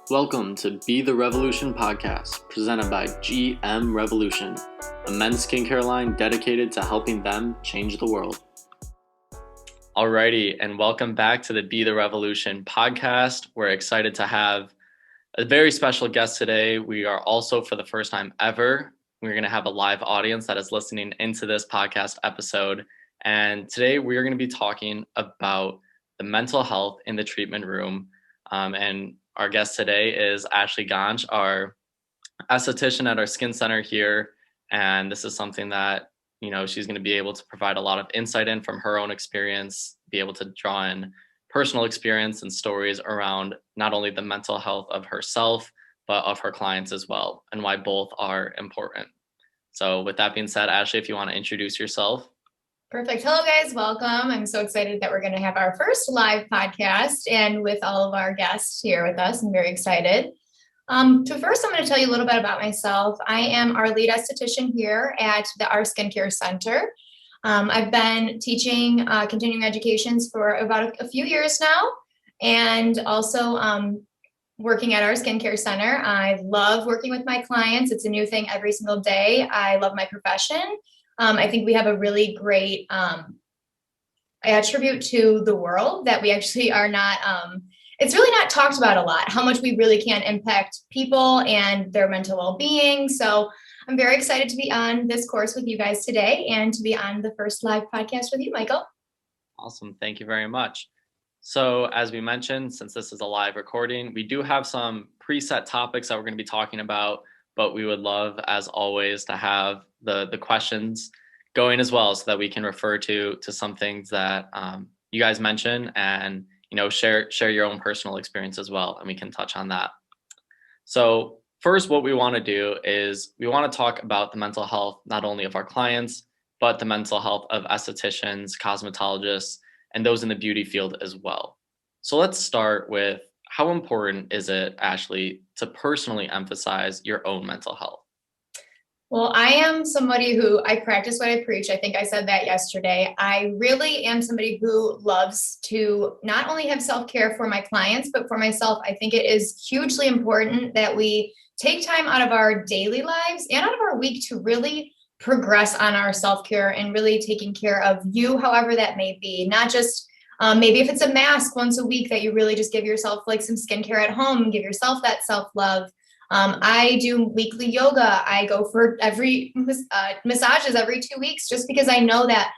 Welcome to Be the Revolution podcast, presented by GM Revolution, a men's skincare line dedicated to helping them change the world. Alrighty, and welcome back to the Be the Revolution podcast. We're excited to have a very special guest today. We are also, for the first time ever, we're going to have a live audience that is listening into this podcast episode. And today we are going to be talking about the mental health in the treatment room. And our guest today is Ashley Gonsch, our esthetician at our skin center here. And this is something that, she's going to be able to provide a lot of insight in from her own experience, be able to draw in personal experience and stories around not only the mental health of herself, but of her clients as well, and why both are important. So with that being said, Ashley, if you want to introduce yourself. Perfect. Hello, guys. Welcome. I'm so excited that we're going to have our first live podcast and with all of our guests here with us. I'm very excited. First, I'm going to tell you a little bit about myself. I am our lead esthetician here at our skincare center. I've been teaching continuing educations for about a few years now, and also working at our skincare center. I love working with my clients. It's a new thing every single day. I love my profession. I think we have a really great attribute to the world that we actually are not, it's really not talked about a lot, how much we really can impact people and their mental well-being. So I'm very excited to be on this course with you guys today and to be on the first live podcast with you, Michael. Awesome. Thank you very much. So as we mentioned, since this is a live recording, we do have some preset topics that we're going to be talking about, but we would love, as always, to have the questions going as well, so that we can refer to some things that you guys mention and share your own personal experience as well, and we can touch on that. So first, what we want to do is we want to talk about the mental health not only of our clients, but the mental health of estheticians, cosmetologists, and those in the beauty field as well. So let's start with, how important is it, Ashley, to personally emphasize your own mental health? Well, I am somebody who I practice what I preach. I think I said that yesterday. I really am somebody who loves to not only have self-care for my clients, but for myself. I think it is hugely important that we take time out of our daily lives and out of our week to really progress on our self-care and really taking care of you, however that may be. Not just maybe if it's a mask once a week that you really just give yourself like some skincare at home and give yourself that self-love. I do weekly yoga. I go for every massages every 2 weeks, just because I know that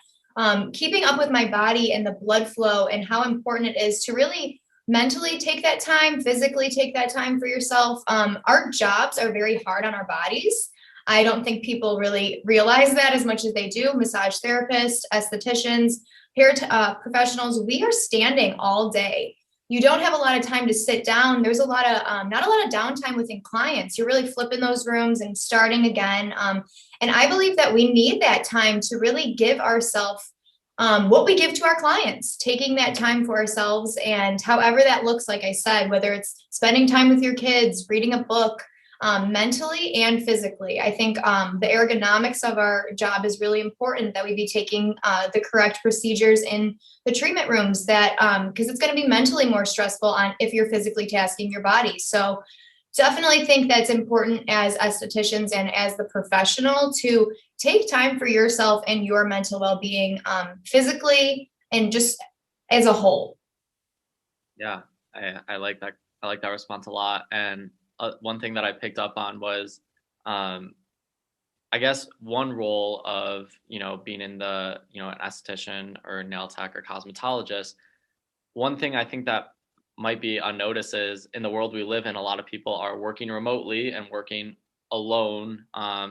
keeping up with my body and the blood flow and how important it is to really mentally take that time, physically take that time for yourself. Our jobs are very hard on our bodies. I don't think people really realize that as much as they do. Massage therapists, estheticians, hair professionals, we are standing all day. You don't have a lot of time to sit down. There's a lot of not a lot of downtime within clients. You're really flipping those rooms and starting again. And I believe that we need that time to really give ourselves what we give to our clients, taking that time for ourselves, and however that looks, like I said, whether it's spending time with your kids, reading a book, mentally and physically. I think the ergonomics of our job is really important, that we be taking the correct procedures in the treatment rooms, that because it's going to be mentally more stressful on if you're physically tasking your body. So definitely think that's important as estheticians and as the professional to take time for yourself and your mental well-being, physically and just as a whole. Yeah, I like that. I like that response a lot. And one thing that I picked up on was, I guess one role of, being in the, an esthetician or nail tech or cosmetologist. One thing I think that might be unnoticed is, in the world we live in, a lot of people are working remotely and working alone.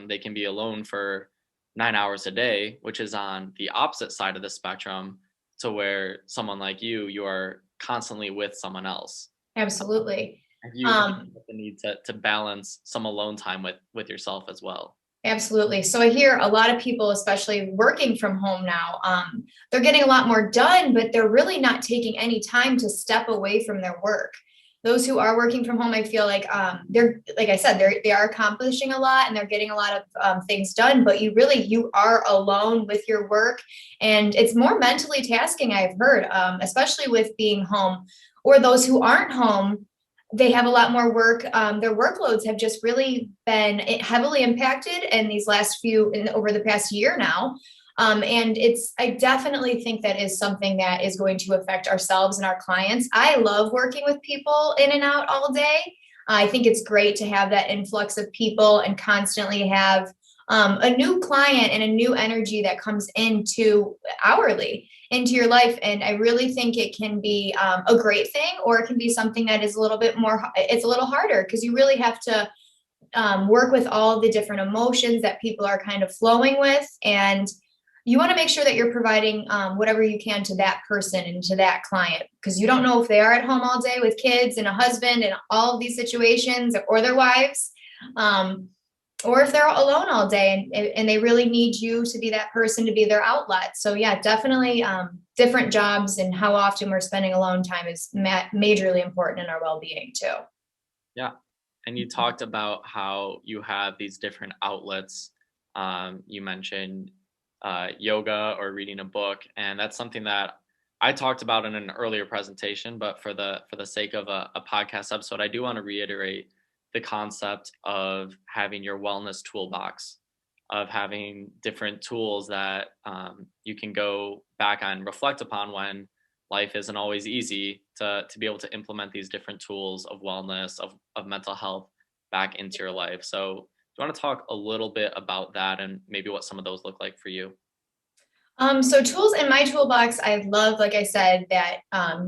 They can be alone for 9 hours a day, which is on the opposite side of the spectrum to where someone like you are constantly with someone else. Absolutely. Have you felt the need to balance some alone time with yourself as well? Absolutely. So I hear a lot of people, especially working from home now, they're getting a lot more done, but they're really not taking any time to step away from their work. Those who are working from home, I feel like they're, like I said, they are accomplishing a lot and they're getting a lot of things done, but you are alone with your work, and it's more mentally tasking, I've heard, especially with being home, or those who aren't home. they have a lot more work. Their workloads have just really been heavily impacted in these last over the past year now. And I definitely think that is something that is going to affect ourselves and our clients. I love working with people in and out all day. I think it's great to have that influx of people and constantly have a new client and a new energy that comes into hourly into your life. And I really think it can be a great thing, or it can be something that is a little bit more, it's a little harder because you really have to work with all the different emotions that people are kind of flowing with. And you want to make sure that you're providing whatever you can to that person and to that client, because you don't know if they are at home all day with kids and a husband and all of these situations, or their wives. Or if they're alone all day and they really need you to be that person, to be their outlet. So yeah, definitely different jobs and how often we're spending alone time is majorly important in our well-being too. Yeah. And you talked about how you have these different outlets. You mentioned yoga or reading a book. And that's something that I talked about in an earlier presentation, but for the sake of a podcast episode, I do want to reiterate the concept of having your wellness toolbox, of having different tools that you can go back and reflect upon when life isn't always easy, to be able to implement these different tools of wellness, of mental health back into your life. So do you want to talk a little bit about that and maybe what some of those look like for you? So tools in my toolbox, I love, like I said, that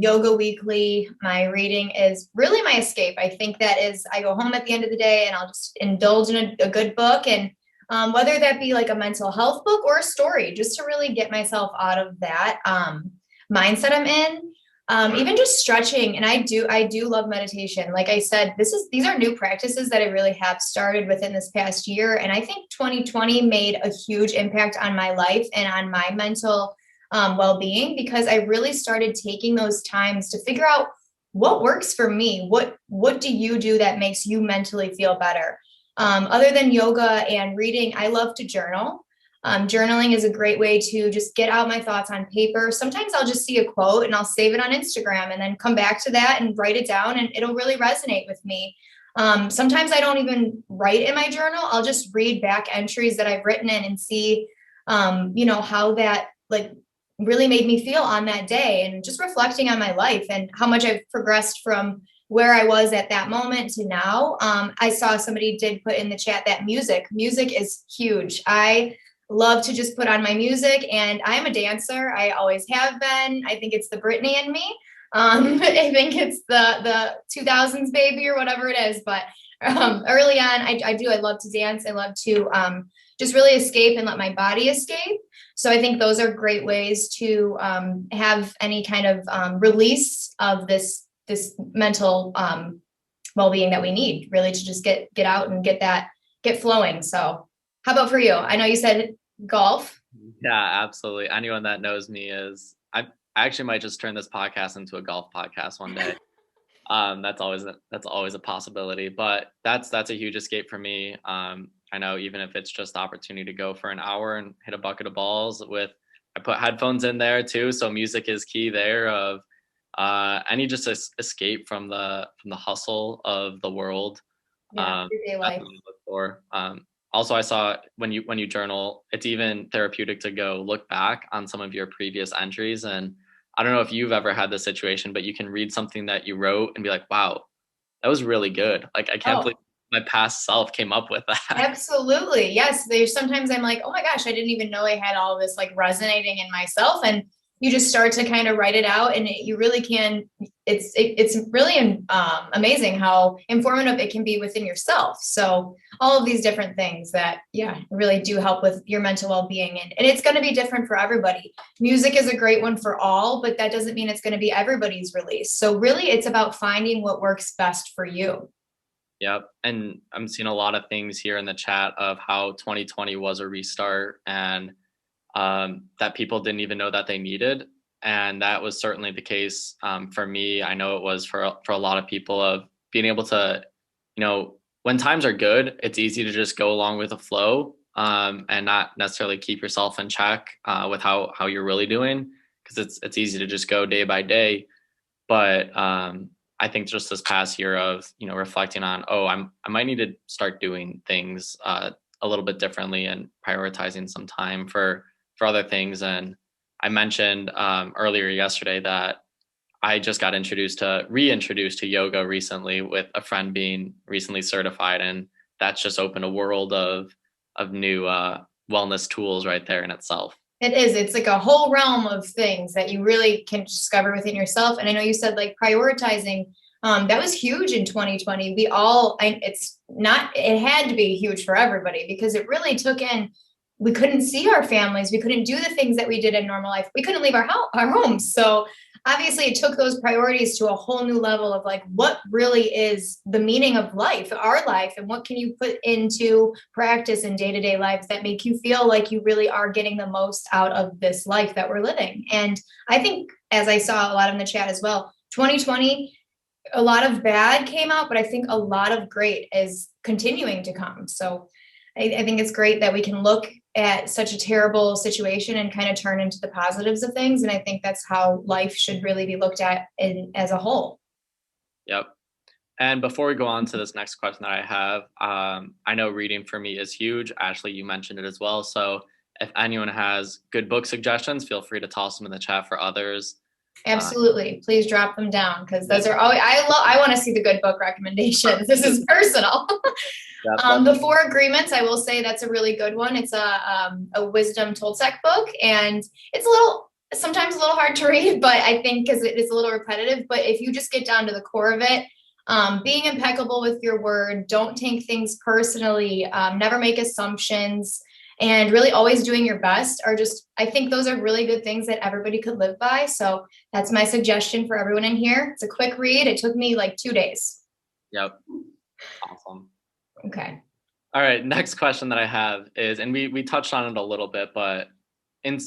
yoga weekly. My reading is really my escape. I think that is, I go home at the end of the day and I'll just indulge in a good book, and whether that be like a mental health book or a story, just to really get myself out of that mindset I'm in. Even just stretching, and I do love meditation. Like I said, these are new practices that I really have started within this past year, and I think 2020 made a huge impact on my life and on my mental well-being, because I really started taking those times to figure out what works for me. What do you do that makes you mentally feel better? Other than yoga and reading, I love to journal. Journaling is a great way to just get out my thoughts on paper. Sometimes I'll just see a quote and I'll save it on Instagram and then come back to that and write it down, and it'll really resonate with me. Sometimes I don't even write in my journal. I'll just read back entries that I've written in and see, how that like really made me feel on that day, and just reflecting on my life and how much I've progressed from where I was at that moment to now. I saw somebody did put in the chat that music is huge. I love to just put on my music, and I'm a dancer. I always have been. I think it's the Britney in me. I think it's the 2000s baby or whatever it is. But early on, I love to dance. I love to just really escape and let my body escape. So I think those are great ways to have any kind of release of this mental well-being that we need, really, to just get out and get flowing. So how about for you? I know you said golf. Yeah, absolutely. Anyone that knows me I actually might just turn this podcast into a golf podcast one day. That's always a possibility, but that's a huge escape for me. I know, even if it's just opportunity to go for an hour and hit a bucket of balls I put headphones in there too. So music is key there, of any just escape from the hustle of the world. Yeah, everyday life. Look for. Also, I saw when you journal, it's even therapeutic to go look back on some of your previous entries. And I don't know if you've ever had this situation, but you can read something that you wrote and be like, wow, that was really good. Like, I can't believe my past self came up with that. Absolutely. Yes. There's sometimes I'm like, oh my gosh, I didn't even know I had all this like resonating in myself. And you just start to kind of write it out, and you really can. It's really amazing how informative it can be within yourself. So all of these different things that, really do help with your mental well-being, and it's going to be different for everybody. Music is a great one for all, but that doesn't mean it's going to be everybody's release. So really, it's about finding what works best for you. Yep. And I'm seeing a lot of things here in the chat of how 2020 was a restart, and that people didn't even know that they needed. And that was certainly the case for me. I know it was for a lot of people, of being able to, when times are good, it's easy to just go along with the flow and not necessarily keep yourself in check with how you're really doing, because it's easy to just go day by day. But I think just this past year of, reflecting on, I might need to start doing things a little bit differently and prioritizing some time for other things. And I mentioned earlier yesterday that I just got reintroduced to yoga recently, with a friend being recently certified, and that's just opened a world of new wellness tools right there in itself. It is. It's like a whole realm of things that you really can discover within yourself. And I know you said like prioritizing, that was huge in 2020. It had to be huge for everybody because it really took in, we couldn't see our families. We couldn't do the things that we did in normal life. We couldn't leave our homes. So obviously it took those priorities to a whole new level of like, what really is the meaning of life, our life, and what can you put into practice in day-to-day life that make you feel like you really are getting the most out of this life that we're living. And I think, as I saw a lot in the chat as well, 2020, a lot of bad came out, but I think a lot of great is continuing to come. So I think it's great that we can look at such a terrible situation and kind of turn into the positives of things. And I think that's how life should really be looked at as a whole. Yep. And before we go on to this next question that I have, I know reading for me is huge. Ashley, you mentioned it as well. So if anyone has good book suggestions, feel free to toss them in the chat for others. Absolutely. Please drop them down, because those are always, I want to see the good book recommendations. This is personal. The Four Agreements, I will say that's a really good one. It's a wisdom Toltec book, and it's sometimes a little hard to read, but I think because it is a little repetitive, but if you just get down to the core of it, being impeccable with your word, don't take things personally, never make assumptions, and really always doing your best I think those are really good things that everybody could live by. So that's my suggestion for everyone in here. It's a quick read. It took me like 2 days. Yep. Awesome. Okay. All right. Next question that I have is, and we touched on it a little bit, but in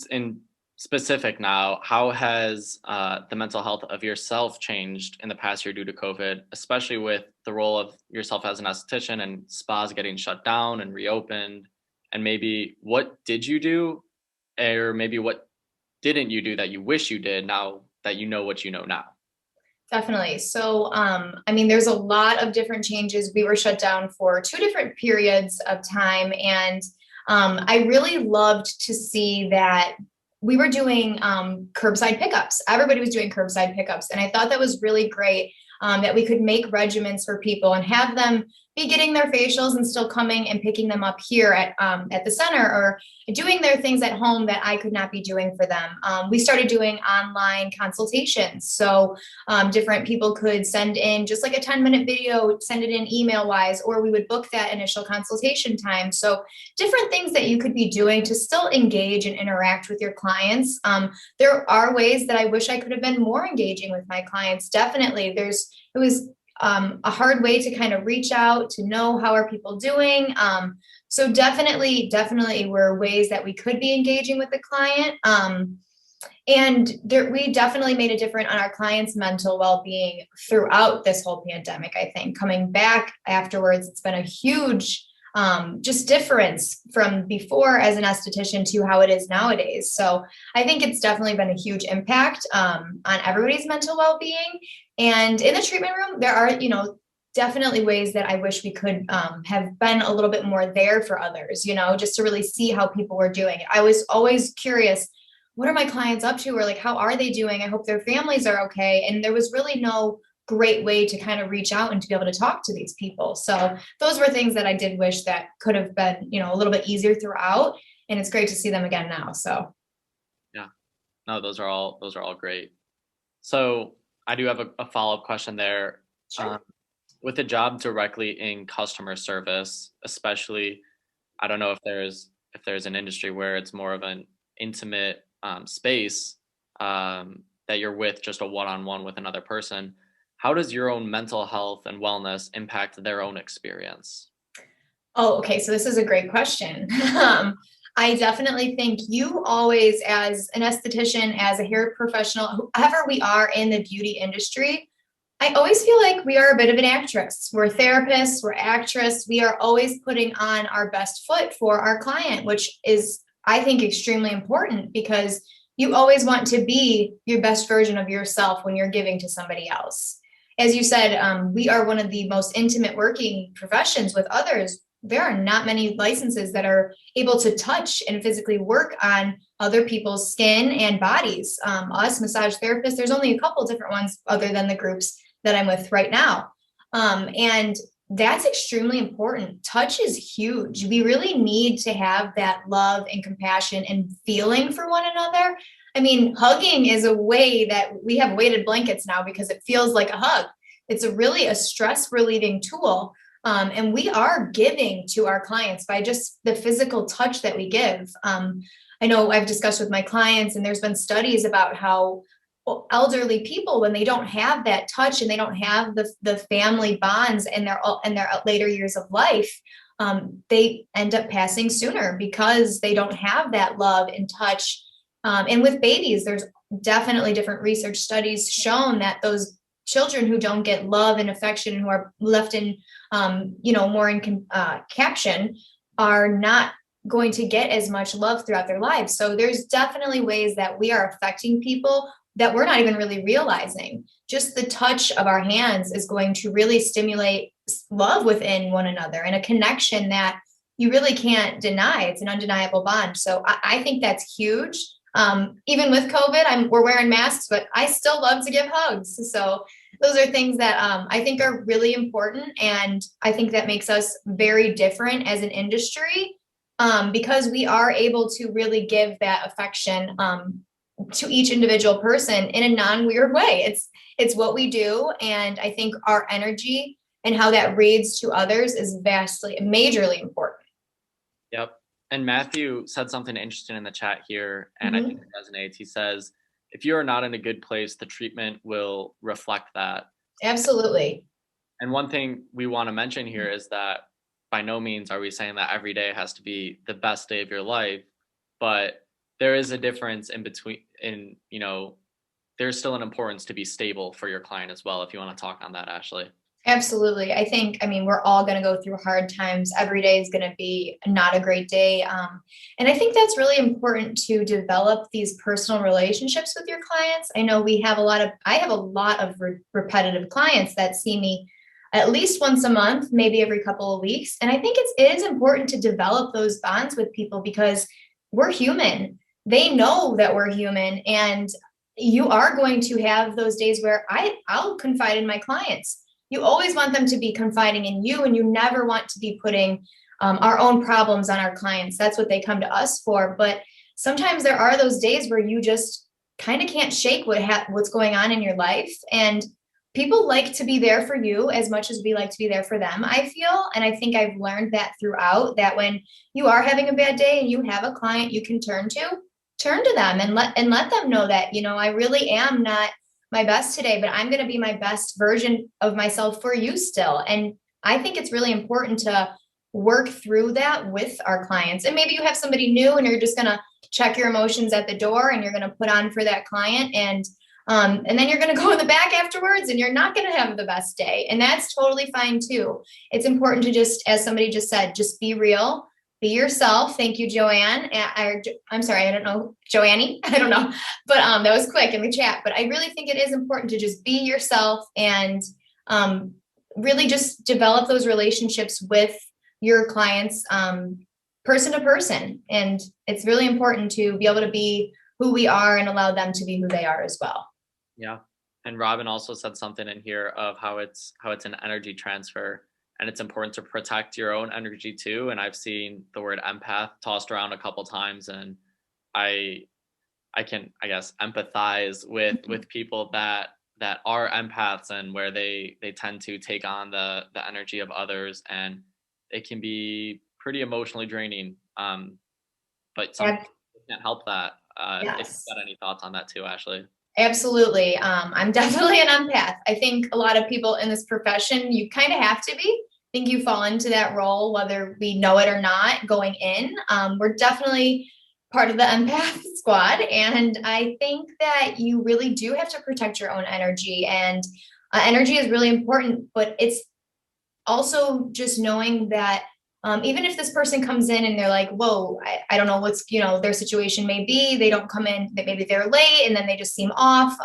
specific now, how has the mental health of yourself changed in the past year due to COVID, especially with the role of yourself as an esthetician and spas getting shut down and reopened? And maybe what did you do, or maybe what didn't you do that you wish you did now that you know what you know now? Definitely. So, there's a lot of different changes. We were shut down for 2 different periods of time. And I really loved to see that we were doing curbside pickups. Everybody was doing curbside pickups. And I thought that was really great, that we could make regimens for people and have them be getting their facials and still coming and picking them up here at the center, or doing their things at home that I could not be doing for them. We started doing online consultations. So different people could send in just like a 10-minute video, send it in email wise, or we would book that initial consultation time. So different things that you could be doing to still engage and interact with your clients. There are ways that I wish I could have been more engaging with my clients. Definitely. It was a hard way to kind of reach out to know how are people doing. So definitely were ways that we could be engaging with the client. We definitely made a difference on our clients' mental well-being throughout this whole pandemic. I think coming back afterwards, it's been a huge just difference from before as an esthetician to how it is nowadays. So I think it's definitely been a huge impact on everybody's mental well-being. And in the treatment room, there are, definitely ways that I wish we could have been a little bit more there for others, just to really see how people were doing. I was always curious, what are my clients up to? Or like, how are they doing? I hope their families are okay. And there was really no great way to kind of reach out and to be able to talk to these people. So those were things that I did wish that could have been, a little bit easier throughout. And it's great to see them again now. So yeah, no, those are all great. So I do have a follow-up question there. Sure. With a job directly in customer service, especially, I don't know if there's an industry where it's more of an intimate space that you're with, just a one-on-one with another person. How does your own mental health and wellness impact their own experience? Oh, okay. So this is a great question. I definitely think you always, as an esthetician, as a hair professional, whoever we are in the beauty industry, I always feel like we are a bit of an actress. We're therapists, we're actress. We are always putting on our best foot for our client, which is, I think, extremely important, because you always want to be your best version of yourself when you're giving to somebody else. as you said, we are one of the most intimate working professions with others. There are not many licenses that are able to touch and physically work on other people's skin and bodies. Us massage therapists, there's only a couple different ones other than the groups that I'm with right now. And that's extremely important. Touch is huge. We really need to have that love and compassion and feeling for one another. I mean, hugging is a way that we have weighted blankets now because it feels like a hug. It's a stress relieving tool. And we are giving to our clients by just the physical touch that we give. I know I've discussed with my clients, and there's been studies about how elderly people, when they don't have that touch and they don't have the family bonds in their later years of life, they end up passing sooner because they don't have that love and touch. And with babies, there's definitely different research studies shown that those children who don't get love and affection and who are left in, more in caption are not going to get as much love throughout their lives. So there's definitely ways that we are affecting people that we're not even really realizing. Just the touch of our hands is going to really stimulate love within one another and a connection that you really can't deny. It's an undeniable bond. So I think that's huge. Even with COVID, we're wearing masks, but I still love to give hugs. So those are things that I think are really important. And I think that makes us very different as an industry because we are able to really give that affection to each individual person in a non-weird way. It's what we do. And I think our energy and how that reads to others is majorly important. Yep. And Matthew said something interesting in the chat here, and I think it resonates. He says, if you are not in a good place, the treatment will reflect that. Absolutely. And one thing we want to mention here is that by no means are we saying that every day has to be the best day of your life, but there is a difference there's still an importance to be stable for your client as well. If you want to talk on that, Ashley. Absolutely. I mean, we're all going to go through hard times. Every day is going to be not a great day. And I think that's really important to develop these personal relationships with your clients. I know I have a lot of repetitive clients that see me at least once a month, maybe every couple of weeks. And I think it is important to develop those bonds with people because we're human. They know that we're human, and you are going to have those days where I'll confide in my clients. You always want them to be confiding in you, and you never want to be putting our own problems on our clients. That's what they come to us for. But sometimes there are those days where you just kind of can't shake what's going on in your life. And people like to be there for you as much as we like to be there for them, I feel. And I think I've learned that throughout, that when you are having a bad day and you have a client you can turn to them and let them know that, I really am not my best today, but I'm going to be my best version of myself for you still. And I think it's really important to work through that with our clients. And maybe you have somebody new and you're just going to check your emotions at the door and you're going to put on for that client. And then you're going to go in the back afterwards and you're not going to have the best day. And that's totally fine too. It's important to just, as somebody just said, just be real. Be yourself. Thank you, Joanne. I'm sorry, I don't know, Joanne. I don't know, but that was quick in the chat. But I really think it is important to just be yourself and really just develop those relationships with your clients, person to person. And it's really important to be able to be who we are and allow them to be who they are as well. Yeah. And Robin also said something in here of how it's an energy transfer. And it's important to protect your own energy too. And I've seen the word empath tossed around a couple times, and I can, I guess, empathize with people that are empaths and where they tend to take on the energy of others, and it can be pretty emotionally draining. But some people can't help that. Yes. If you've got any thoughts on that too, Ashley. Absolutely. I'm definitely an empath. I think a lot of people in this profession, you kind of have to be. I think you fall into that role, whether we know it or not, going in. We're definitely part of the empath squad. And I think that you really do have to protect your own energy. And energy is really important, but it's also just knowing that even if this person comes in and they're like, whoa, I don't know what's, their situation may be, they don't come in, maybe they're late and then they just seem off.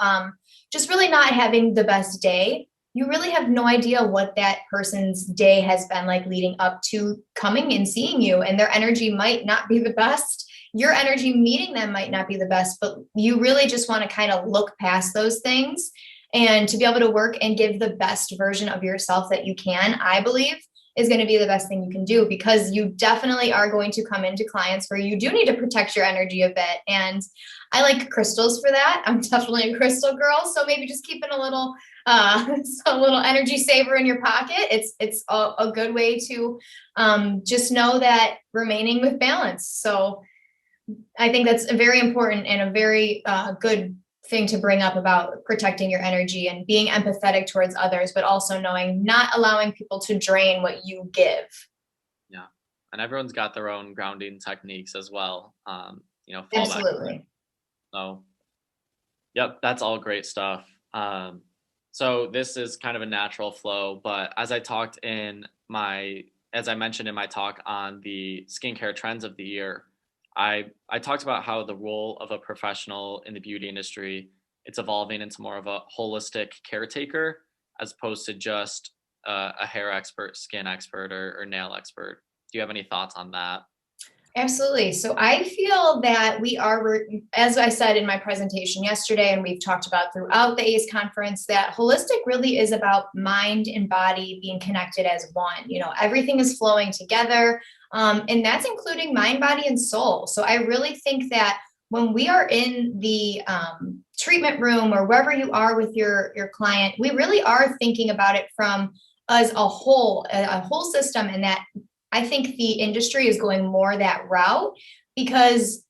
Just really not having the best day. you really have no idea what that person's day has been like leading up to coming and seeing you, and their energy might not be the best. Your energy meeting them might not be the best, but you really just want to kind of look past those things and to be able to work and give the best version of yourself that you can, I believe is going to be the best thing you can do, because you definitely are going to come into clients where you do need to protect your energy a bit. And I like crystals for that. I'm definitely a crystal girl. So maybe just keeping a little energy saver in your pocket. It's a good way to just know that remaining with balance. So I think that's a very important and a very good thing to bring up about protecting your energy and being empathetic towards others, but also knowing not allowing people to drain what you give. Yeah. And everyone's got their own grounding techniques as well. Fallback. Absolutely. So, yep, that's all great stuff. So this is kind of a natural flow, but as I mentioned in my talk on the skincare trends of the year, I talked about how the role of a professional in the beauty industry, it's evolving into more of a holistic caretaker as opposed to just a hair expert, skin expert, or nail expert. Do you have any thoughts on that? Absolutely. So I feel that we are, as I said in my presentation yesterday, and we've talked about throughout the ACE conference, that holistic really is about mind and body being connected as one. Everything is flowing together, and that's including mind, body, and soul. So I really think that when we are in the treatment room or wherever you are with your client, we really are thinking about it from as a whole system, and that I think the industry is going more that route because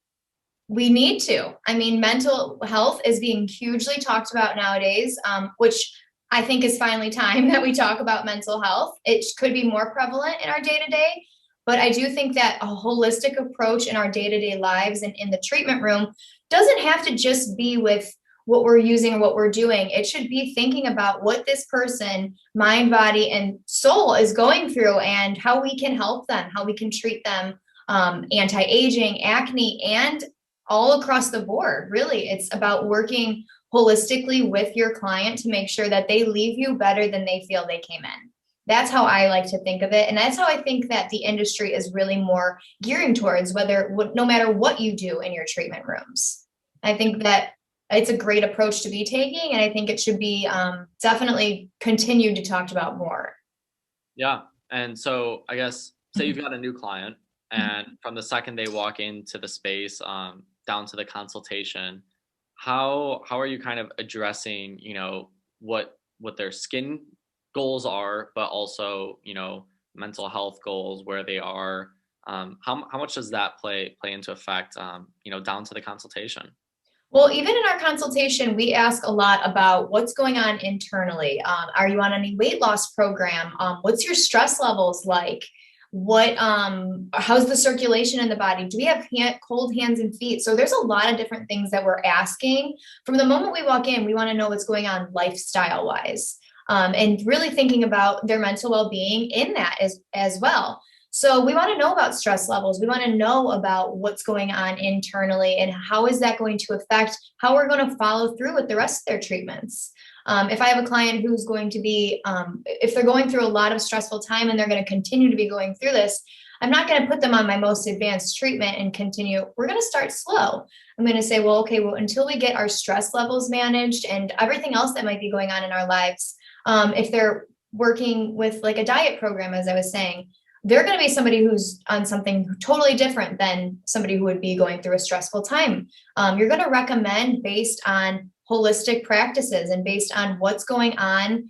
we need to. I mean, mental health is being hugely talked about nowadays, which I think is finally time that we talk about mental health. It could be more prevalent in our day to day, but I do think that a holistic approach in our day to day lives and in the treatment room doesn't have to just be with what we're using or what we're doing. It should be thinking about what this person, mind, body, and soul is going through and how we can help them, how we can treat them, anti-aging, acne, and all across the board. Really, it's about working holistically with your client to make sure that they leave you better than they feel they came in. That's how I like to think of it. And that's how I think that the industry is really more gearing towards, no matter what you do in your treatment rooms. I think that it's a great approach to be taking, and I think it should be definitely continued to talk about more. Yeah. And so I guess, say you've got a new client, and from the second they walk into the space down to the consultation, how are you kind of addressing, what their skin goals are, but also, mental health goals, where they are? How much does that play into effect, down to the consultation? Well, even in our consultation, we ask a lot about what's going on internally. Are you on any weight loss program? What's your stress levels like? How's the circulation in the body? Do we have cold hands and feet? So there's a lot of different things that we're asking. From the moment we walk in, we want to know what's going on lifestyle wise, and really thinking about their mental well-being in that as well. So we want to know about stress levels. We want to know about what's going on internally and how is that going to affect how we're going to follow through with the rest of their treatments. If I have a client who's going to be, if they're going through a lot of stressful time and they're going to continue to be going through this, I'm not going to put them on my most advanced treatment and continue. We're going to start slow. I'm going to say, well, until we get our stress levels managed and everything else that might be going on in our lives, if they're working with like a diet program, as I was saying, they're going to be somebody who's on something totally different than somebody who would be going through a stressful time. You're going to recommend based on holistic practices and based on what's going on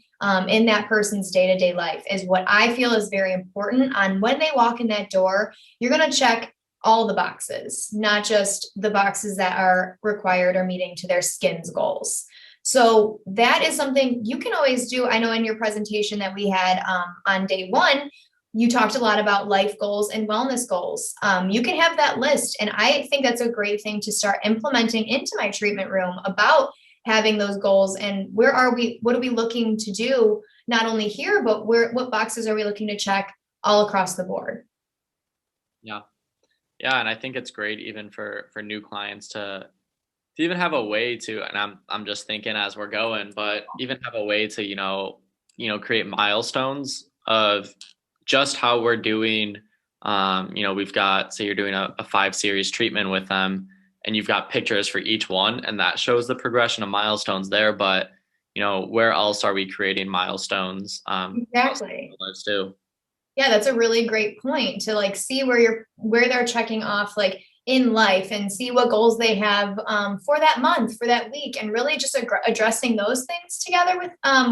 in that person's day-to-day life is what I feel is very important. On when they walk in that door, you're going to check all the boxes, not just the boxes that are required or meeting to their skin's goals. So that is something you can always do. I know in your presentation that we had on day one, you talked a lot about life goals and wellness goals. You can have that list. And I think that's a great thing to start implementing into my treatment room about having those goals and what are we looking to do, not only here, but what boxes are we looking to check all across the board? Yeah. Yeah. And I think it's great even for new clients to even have a way to, and I'm just thinking as we're going, but even have a way to, create milestones of just how we're doing. We've got, say you're doing a 5-series treatment with them, and you've got pictures for each one, and that shows the progression of milestones there. But, where else are we creating milestones? Exactly. Lives too. Yeah, that's a really great point to like see where they're checking off like in life and see what goals they have for that month, for that week, and really just addressing those things together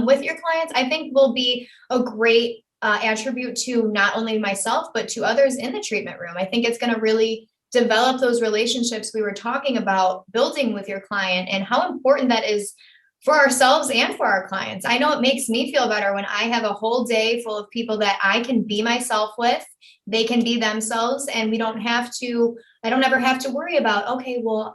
with your clients, I think will be a great attribute to not only myself, but to others in the treatment room. I think it's going to really develop those relationships we were talking about building with your client, and how important that is for ourselves and for our clients. I know it makes me feel better when I have a whole day full of people that I can be myself with, they can be themselves, and I don't ever have to worry about, okay, well,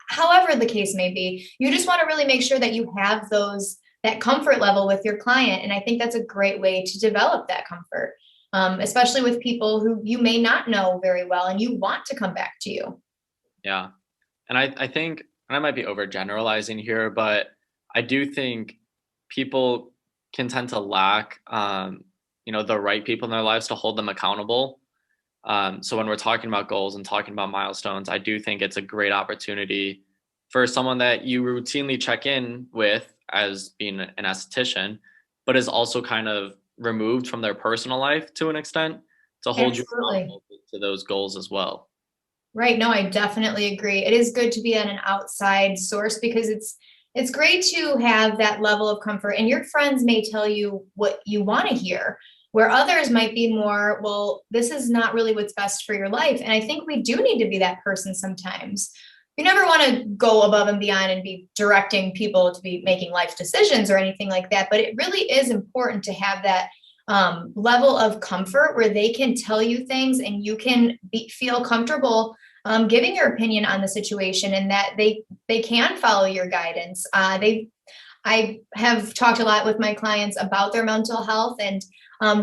however the case may be, you just want to really make sure that you have that comfort level with your client. And I think that's a great way to develop that comfort, especially with people who you may not know very well and you want to come back to you. Yeah. And I think, and I might be overgeneralizing here, but I do think people can tend to lack, the right people in their lives to hold them accountable. So when we're talking about goals and talking about milestones, I do think it's a great opportunity for someone that you routinely check in with as being an esthetician, but is also kind of removed from their personal life to an extent, to hold you accountable to those goals as well. Right. No, I definitely agree. It is good to be at an outside source because it's great to have that level of comfort, and your friends may tell you what you want to hear, where others might be more, well, this is not really what's best for your life. And I think we do need to be that person sometimes. You never want to go above and beyond and be directing people to be making life decisions or anything like that. But it really is important to have that level of comfort where they can tell you things and you can feel comfortable giving your opinion on the situation, and that they can follow your guidance. I have talked a lot with my clients about their mental health and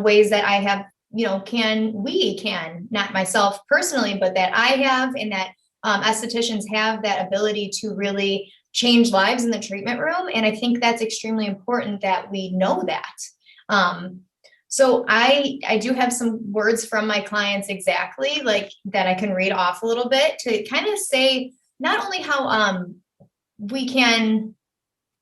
ways that I have, we can, not myself personally, but that I have, and that estheticians have that ability to really change lives in the treatment room. And I think that's extremely important that we know that. So I do have some words from my clients exactly like that I can read off a little bit to kind of say not only how we can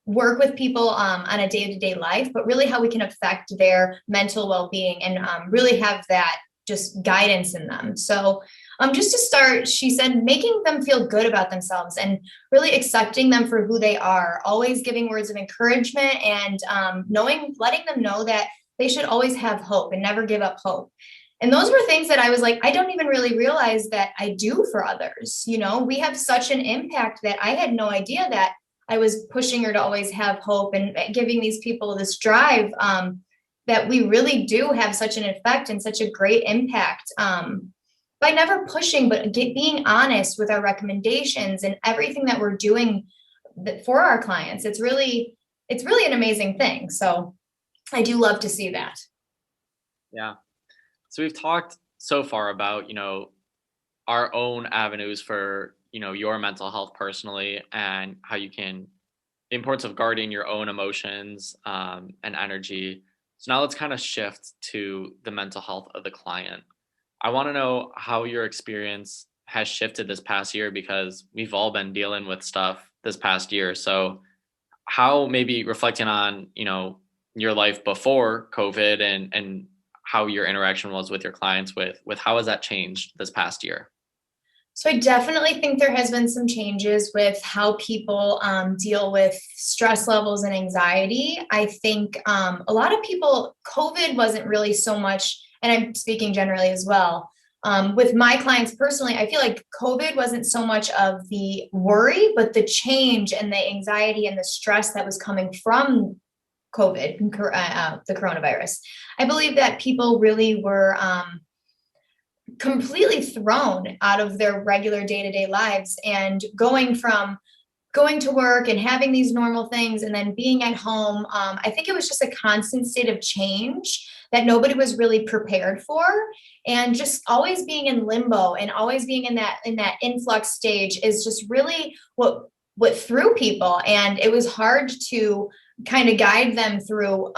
work with people on a day-to-day life, but really how we can affect their mental well-being and really have that just guidance in them. So just to start, she said, making them feel good about themselves and really accepting them for who they are, always giving words of encouragement and letting them know that they should always have hope and never give up hope. And those were things that I was like, I don't even really realize that I do for others. We have such an impact that I had no idea that I was pushing her to always have hope and giving these people this drive, that we really do have such an effect and such a great impact by never pushing, but being honest with our recommendations and everything that we're doing for our clients. It's really an amazing thing. So I do love to see that. Yeah. So we've talked so far about, our own avenues for, your mental health personally, and how you can, the importance of guarding your own emotions and energy. So now let's kind of shift to the mental health of the client. I want to know how your experience has shifted this past year, because we've all been dealing with stuff this past year. So how, maybe reflecting on, your life before COVID and how your interaction was with your clients, with how has that changed this past year? So I definitely think there has been some changes with how people deal with stress levels and anxiety. I think a lot of people, COVID wasn't really so much, and I'm speaking generally as well. With my clients personally, I feel like COVID wasn't so much of the worry, but the change and the anxiety and the stress that was coming from COVID, the coronavirus. I believe that people really were completely thrown out of their regular day-to-day lives, and going to work and having these normal things and then being at home. I think it was just a constant state of change that nobody was really prepared for, and just always being in limbo and always being in that influx stage is just really what threw people. And it was hard to kind of guide them through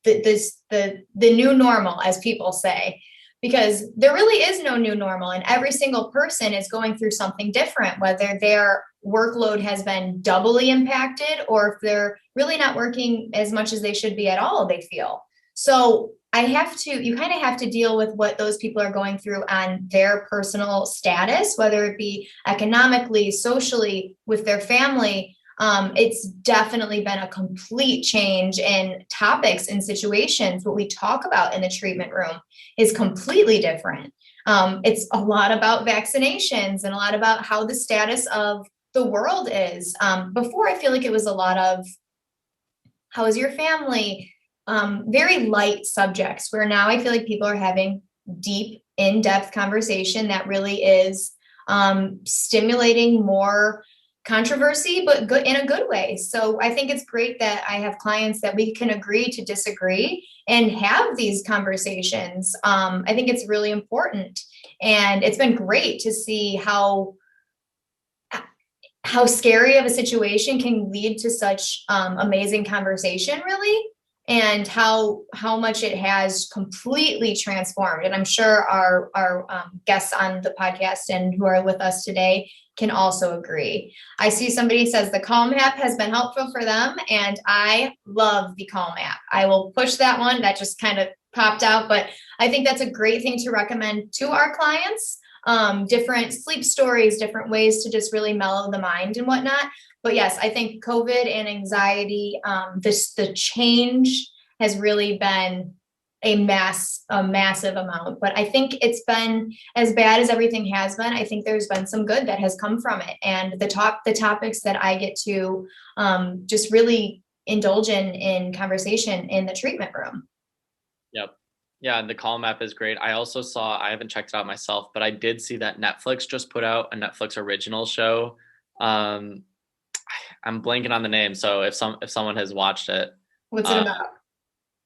the new normal, as people say, because there really is no new normal, and every single person is going through something different, whether their workload has been doubly impacted or if they're really not working as much as they should be at all, they feel. So you kind of have to deal with what those people are going through on their personal status, whether it be economically, socially, with their family. It's definitely been a complete change in topics and situations. What we talk about in the treatment room is completely different. It's a lot about vaccinations and a lot about how the status of the world is. Before, I feel like it was a lot of, how is your family? Very light subjects, where now I feel like people are having deep, in-depth conversation that really is stimulating more controversy, but good in a good way. So I think it's great that I have clients that we can agree to disagree and have these conversations. I think it's really important, and it's been great to see how scary of a situation can lead to such amazing conversation, really, and how much it has completely transformed. And I'm sure our guests on the podcast and who are with us today can also agree. I see somebody says the Calm app has been helpful for them, and I love the Calm app. I will push that one. That just kind of popped out, but I think that's a great thing to recommend to our clients. Different sleep stories, different ways to just really mellow the mind and whatnot. But yes, I think COVID and anxiety, the change has really been a massive amount. But I think it's been, as bad as everything has been, I think there's been some good that has come from it. And the topics that I get to just really indulge in conversation in the treatment room. Yep. Yeah, the Calm app is great. I also saw, I haven't checked it out myself, but I did see that Netflix just put out a Netflix original show. I'm blanking on the name, so if someone has watched it. What's it about?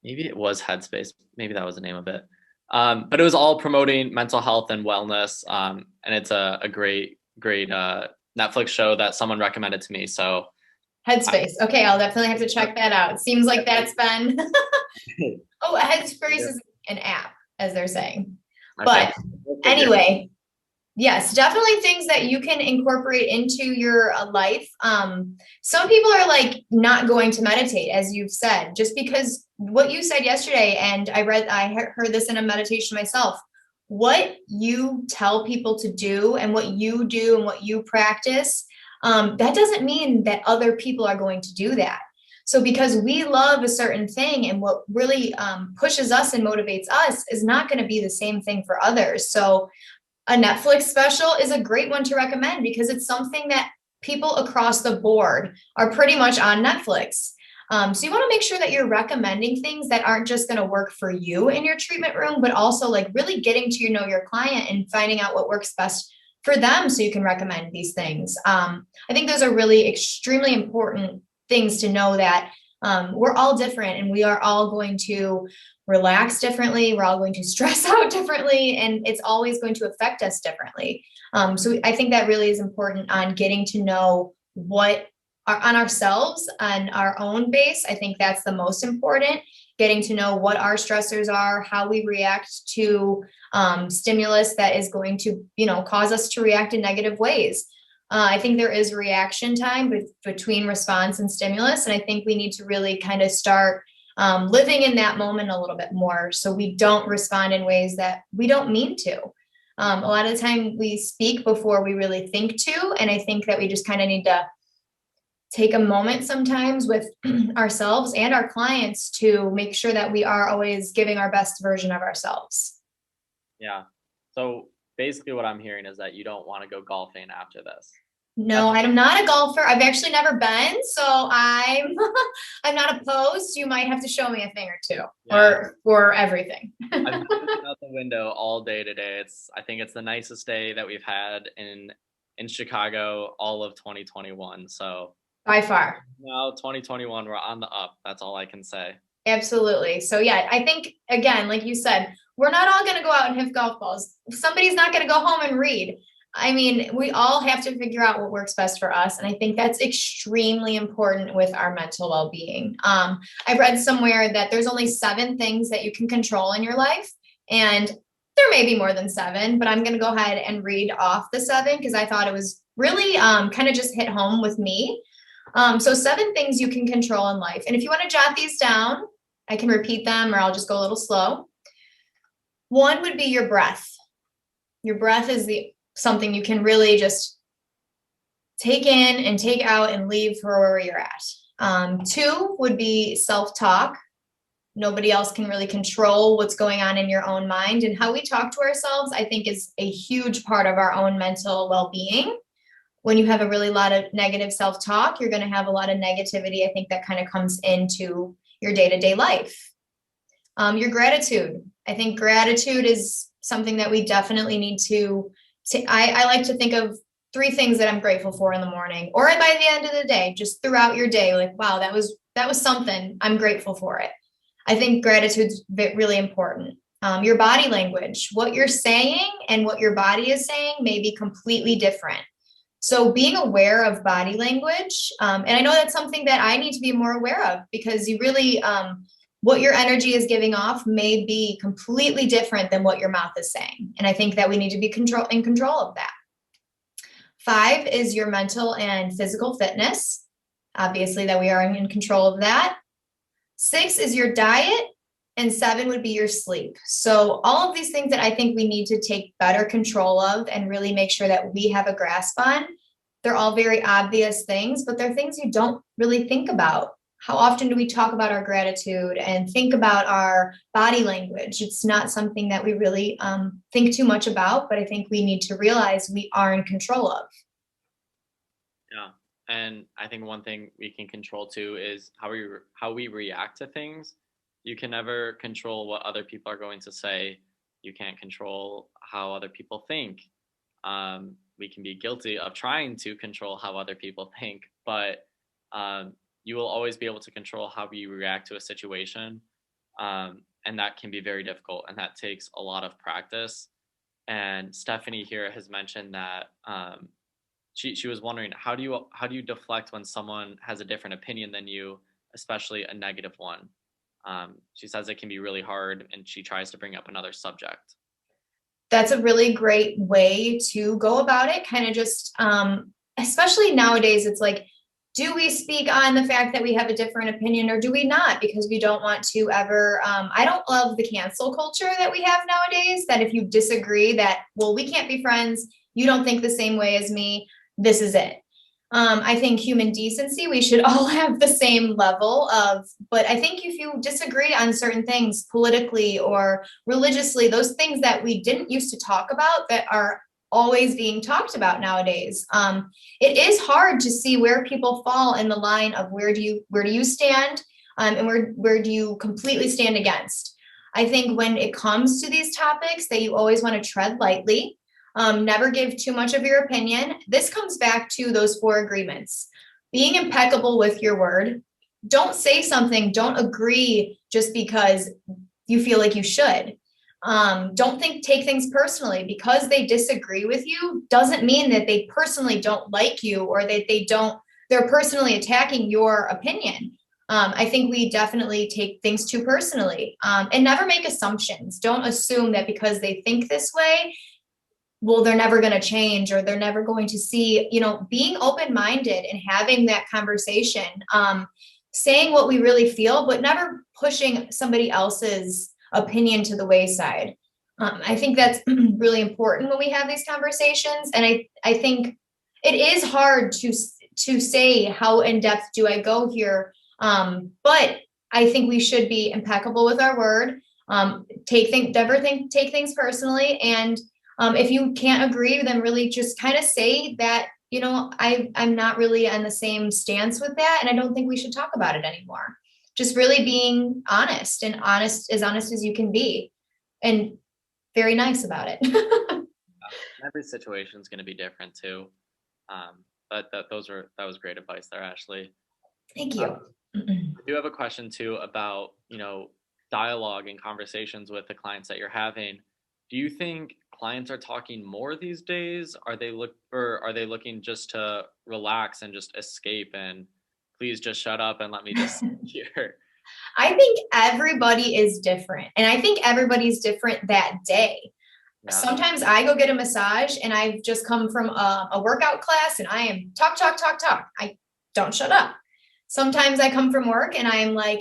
Maybe it was Headspace. Maybe that was the name of it. But it was all promoting mental health and wellness. And it's a great Netflix show that someone recommended to me. So Headspace. Okay, I'll definitely have to check that out. It seems like that's been Headspace is an app, as they're saying. But anyway, yes, definitely things that you can incorporate into your life. Some people are like not going to meditate, as you've said, just because what you said yesterday, and I heard this in a meditation myself. What you tell people to do and what you do and what you practice, that doesn't mean that other people are going to do that. So because we love a certain thing, and what really pushes us and motivates us is not going to be the same thing for others. So a Netflix special is a great one to recommend because it's something that people across the board are pretty much on Netflix. So you want to make sure that you're recommending things that aren't just going to work for you in your treatment room, but also like really getting to know your client and finding out what works best for them so you can recommend these things. I think those are really extremely important things to know, that we're all different and we are all going to relax differently. We're all going to stress out differently, and it's always going to affect us differently. So I think that really is important on getting to know what are on ourselves, on our own base. I think that's the most important, getting to know what our stressors are, how we react to stimulus that is going to, cause us to react in negative ways. I think there is reaction time between response and stimulus. And I think we need to really kind of start living in that moment a little bit more, so we don't respond in ways that we don't mean to. A lot of the time we speak before we really think to. And I think that we just kind of need to take a moment sometimes with ourselves and our clients to make sure that we are always giving our best version of ourselves. Yeah. So basically what I'm hearing is that you don't want to go golfing after this. No, I'm not a golfer. I've actually never been, so I'm not opposed. You might have to show me a thing or two, or everything. I've been looking out the window all day today. I think it's the nicest day that we've had in Chicago all of 2021. So by far. Now 2021, we're on the up. That's all I can say. Absolutely. So yeah, I think, again, like you said, we're not all going to go out and hit golf balls. Somebody's not going to go home and read. I mean, we all have to figure out what works best for us. And I think that's extremely important with our mental well-being. I read somewhere that there's only 7 things that you can control in your life. And there may be more than 7, but I'm going to go ahead and read off the 7 because I thought it was really kind of just hit home with me. So 7 things you can control in life. And if you want to jot these down, I can repeat them or I'll just go a little slow. 1 would be your breath. Your breath is something you can really just take in and take out and leave for where you're at. 2 would be self-talk. Nobody else can really control what's going on in your own mind, and how we talk to ourselves, I think, is a huge part of our own mental well-being. When you have a really lot of negative self-talk, you're going to have a lot of negativity. I think that kind of comes into your day-to-day life. Your gratitude. I think gratitude is something that we definitely need to I like to think of 3 things that I'm grateful for in the morning, or by the end of the day, just throughout your day, like, wow, that was something, I'm grateful for it. I think gratitude's really important. Your body language, what you're saying and what your body is saying may be completely different. So being aware of body language, and I know that's something that I need to be more aware of, because you really, what your energy is giving off may be completely different than what your mouth is saying. And I think that we need to be in control of that. 5 is your mental and physical fitness. Obviously that we are in control of that. 6 is your diet, and 7 would be your sleep. So all of these things that I think we need to take better control of and really make sure that we have a grasp on. They're all very obvious things, but they're things you don't really think about. How often do we talk about our gratitude and think about our body language? It's not something that we really think too much about, but I think we need to realize we are in control of. Yeah. And I think one thing we can control too is how we react to things. You can never control what other people are going to say. You can't control how other people think. We can be guilty of trying to control how other people think, but you will always be able to control how you react to a situation. And that can be very difficult, and that takes a lot of practice. And Stephanie here has mentioned that she was wondering, how do you deflect when someone has a different opinion than you, especially a negative one? She says it can be really hard, and she tries to bring up another subject. That's a really great way to go about it. Kind of just, especially nowadays, it's like, do we speak on the fact that we have a different opinion, or do we not? Because we don't want to ever, I don't love the cancel culture that we have nowadays, that if you disagree that, well, we can't be friends, you don't think the same way as me, this is it. I think human decency, we should all have the same level of, but I think if you disagree on certain things politically or religiously, those things that we didn't used to talk about that are always being talked about nowadays, it is hard to see where people fall in the line of where do you stand, and where do you completely stand against. I think when it comes to these topics, that you always want to tread lightly. Never give too much of your opinion. This comes back to those 4 agreements. Being impeccable with your word. Don't say something, don't agree just because you feel like you should. Don't take things personally. Because they disagree with you doesn't mean that they personally don't like you, or that they're personally attacking your opinion. I think we definitely take things too personally, and never make assumptions. Don't assume that because they think this way, well, they're never going to change, or they're never going to see, being open-minded and having that conversation, saying what we really feel, but never pushing somebody else's opinion to the wayside. I think that's really important when we have these conversations. And I think it is hard to say how in depth do I go here. But I think we should be impeccable with our word. Take things personally. And if you can't agree, then really just kind of say that, I'm not really on the same stance with that. And I don't think we should talk about it anymore. Just really being honest as you can be, and very nice about it. Every situation is going to be different too. But that was great advice there, Ashley. Thank you. I do have a question too about, dialogue and conversations with the clients that you're having. Do you think clients are talking more these days? Are they looking just to relax and just escape and please just shut up and let me just sit here? I think everybody is different. And I think everybody's different that day. Yeah. Sometimes I go get a massage and I've just come from a workout class and I am talk, talk, talk, talk. I don't shut up. Sometimes I come from work and I am like,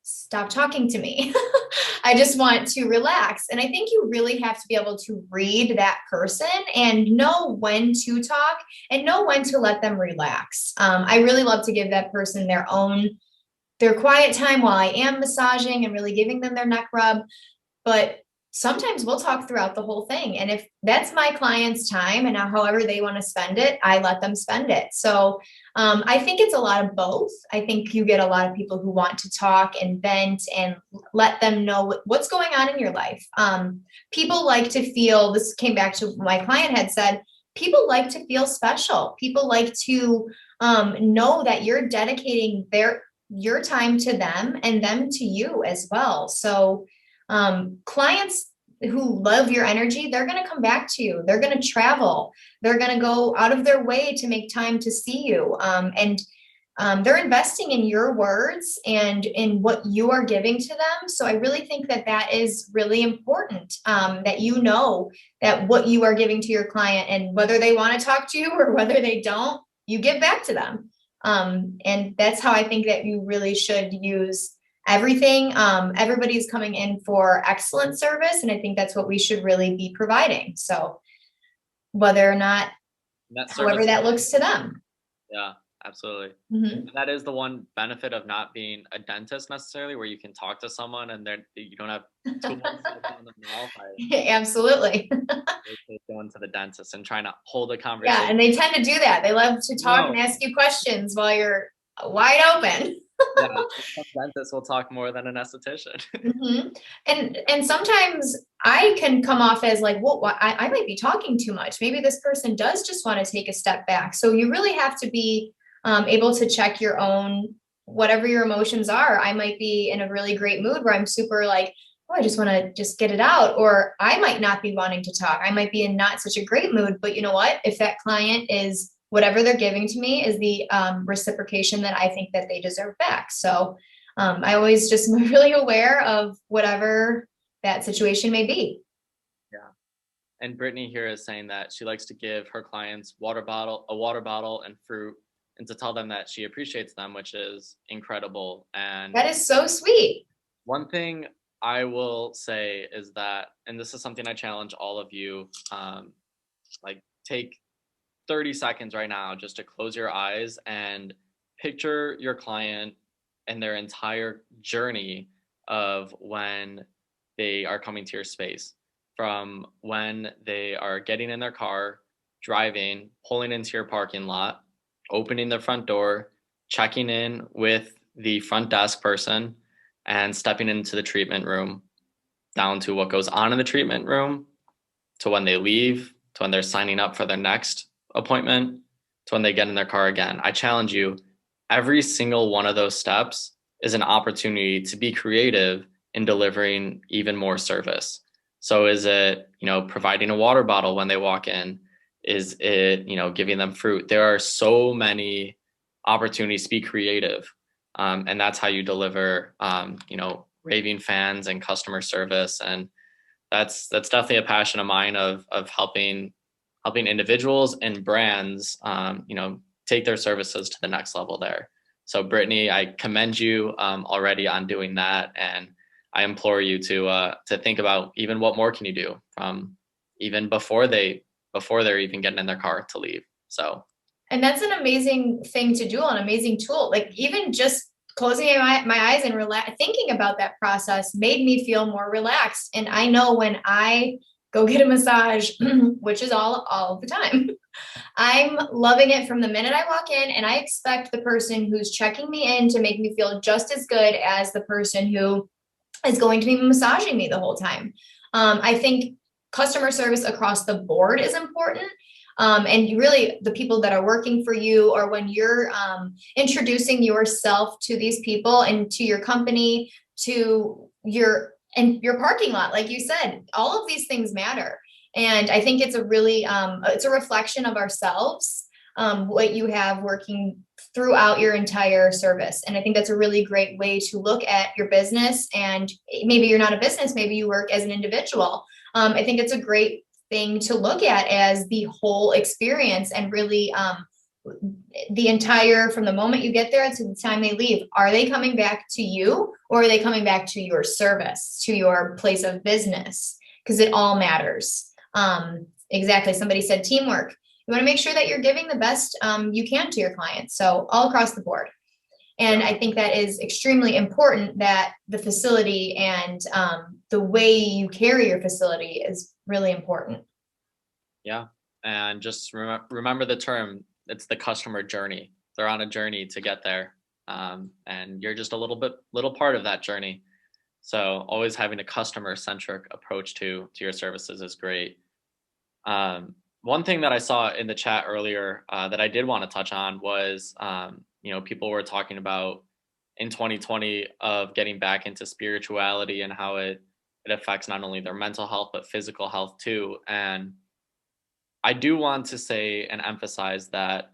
stop talking to me. I just want to relax. And I think you really have to be able to read that person and know when to talk and know when to let them relax. I really love to give that person their quiet time while I am massaging and really giving them their neck rub. But sometimes we'll talk throughout the whole thing. And if that's my client's time and however they want to spend it, I let them spend it. So I think it's a lot of both. I think you get a lot of people who want to talk and vent and let them know what's going on in your life. People like to feel, this came back to what my client had said, people like to feel special. People like to know that you're dedicating your time to them and them to you as well. So clients who love your energy, they're going to come back to you. They're going to travel. They're going to go out of their way to make time to see you. And they're investing in your words and in what you are giving to them. So I really think that that is really important, that you know that what you are giving to your client and whether they want to talk to you or whether they don't, you give back to them. And that's how I think that you really should use everything. Everybody's coming in for excellent service. And I think that's what we should really be providing. So whether or not, however that looks to them. Yeah, absolutely. Mm-hmm. And that is the one benefit of not being a dentist necessarily, where you can talk to someone and you don't have too much in the mouth. Absolutely. Going to the dentist and trying to hold a conversation. Yeah, and they tend to do that. They love to talk and ask you questions while you're wide open. Yeah, some dentists will talk more than an esthetician. Mm-hmm. And sometimes I can come off as like, well, I might be talking too much. Maybe this person does just want to take a step back. So you really have to be able to check your own, whatever your emotions are. I might be in a really great mood where I'm super like, oh, I just want to just get it out. Or I might not be wanting to talk. I might be in not such a great mood, but you know what? If that client is, whatever they're giving to me is the reciprocation that I think that they deserve back. So I always just am really aware of whatever that situation may be. Yeah. And Brittany here is saying that she likes to give her clients a water bottle and fruit, and to tell them that she appreciates them, which is incredible. And that is so sweet. One thing I will say is that, and this is something I challenge all of you, like take 30 seconds right now just to close your eyes and picture your client and their entire journey of when they are coming to your space, from when they are getting in their car, driving, pulling into your parking lot, opening the front door, checking in with the front desk person, and stepping into the treatment room, down to what goes on in the treatment room, to when they leave, to when they're signing up for their next appointment, to when they get in their car again. I challenge you, every single one of those steps is an opportunity to be creative in delivering even more service. So is it, providing a water bottle when they walk in? Is it, giving them fruit? There are so many opportunities to be creative. And that's how you deliver, raving fans and customer service. And that's definitely a passion of mine of helping individuals and brands, take their services to the next level there. So Brittany, I commend you already on doing that. And I implore you to think about even what more can you do from even before they're even getting in their car to leave. So. And that's an amazing thing to do, an amazing tool. Like even just closing my eyes and thinking about that process made me feel more relaxed. And I know when I go get a massage, which is all the time, I'm loving it from the minute I walk in, and I expect the person who's checking me in to make me feel just as good as the person who is going to be massaging me the whole time. I think customer service across the board is important. And you really, the people that are working for you, or when you're introducing yourself to these people and to your company, to your parking lot, like you said, all of these things matter. And I think it's a really, it's a reflection of ourselves, what you have working throughout your entire service. And I think that's a really great way to look at your business. And maybe you're not a business, maybe you work as an individual. I think it's a great thing to look at as the whole experience, and really the entire, from the moment you get there to the time they leave. Are they coming back to you, or are they coming back to your service, to your place of business? Because it all matters. Exactly. Somebody said teamwork. You want to make sure that you're giving the best you can to your clients. So all across the board. And I think that is extremely important, that the facility and the way you carry your facility is really important. Yeah. And just remember the term, it's the customer journey. They're on a journey to get there. And you're just a little part of that journey. So always having a customer centric approach to your services is great. One thing that I saw in the chat earlier that I did want to touch on was, people were talking about in 2020 of getting back into spirituality and how it affects not only their mental health, but physical health too. And I do want to say and emphasize that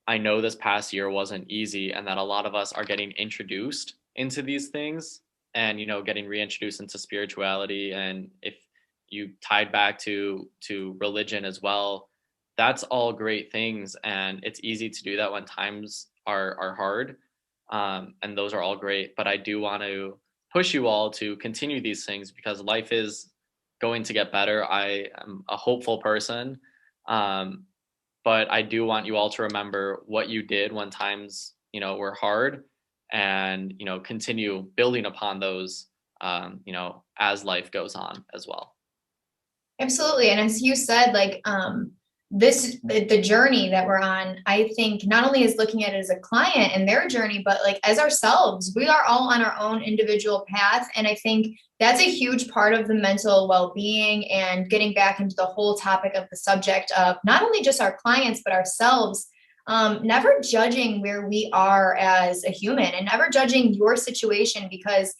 I know this past year wasn't easy, and that a lot of us are getting introduced into these things and, getting reintroduced into spirituality. And if you tied back to religion as well, that's all great things. And it's easy to do that when times are hard. And those are all great. But I do want to push you all to continue these things, because life is going to get better. I am a hopeful person. But I do want you all to remember what you did when times, were hard, and, continue building upon those, as life goes on as well. Absolutely. And as you said, like, the journey that we're on, I think not only is looking at it as a client and their journey, but like as ourselves, we are all on our own individual path. And I think that's a huge part of the mental well-being, and getting back into the whole topic of the subject of not only just our clients, but ourselves, never judging where we are as a human, and never judging your situation, because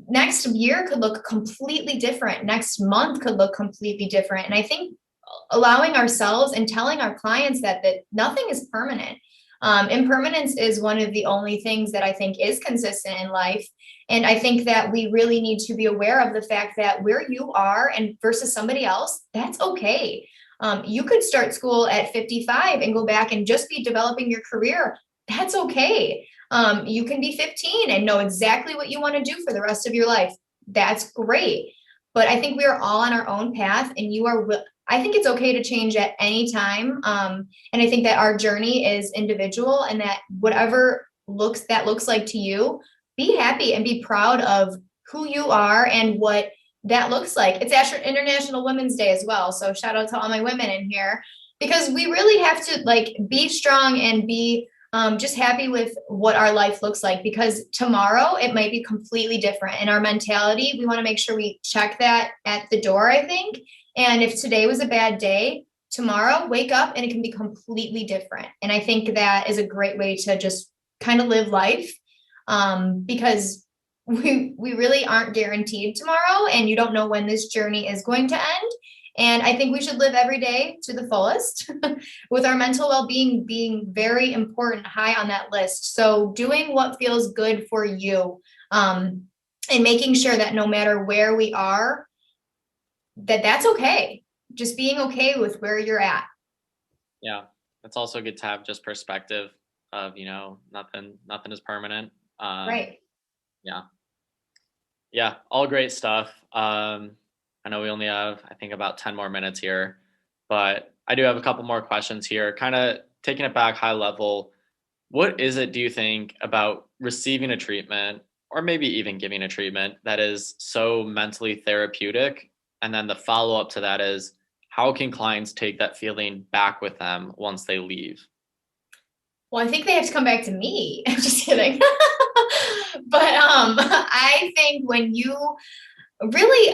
next year could look completely different. Next month could look completely different. And I think allowing ourselves and telling our clients that nothing is permanent. Impermanence is one of the only things that I think is consistent in life. And I think that we really need to be aware of the fact that where you are and versus somebody else, that's okay. You could start school at 55 and go back and just be developing your career. That's okay. You can be 15 and know exactly what you want to do for the rest of your life. That's great. But I think we are all on our own path, and I think it's okay to change at any time. And I think that our journey is individual, and that whatever that looks like to you, be happy and be proud of who you are and what that looks like. It's International Women's Day as well. So shout out to all my women in here, because we really have to be strong and be just happy with what our life looks like, because tomorrow it might be completely different. And our mentality, we want to make sure we check that at the door, I think. And if today was a bad day, tomorrow wake up and it can be completely different. And I think that is a great way to just kind of live life, because we really aren't guaranteed tomorrow, and you don't know when this journey is going to end. And I think we should live every day to the fullest, with our mental well-being being very important, high on that list. So doing what feels good for you, and making sure that no matter where we are, that's okay. Just being okay with where you're at. Yeah. It's also good to have just perspective of, nothing is permanent. Right. Yeah. Yeah. All great stuff. I know we only have, I think, about 10 more minutes here, but I do have a couple more questions here, kind of taking it back high level. What is it, do you think, about receiving a treatment, or maybe even giving a treatment, that is so mentally therapeutic? And then the follow-up to that is, how can clients take that feeling back with them once they leave? Well, I think they have to come back to me. I'm just kidding. But I think when you really,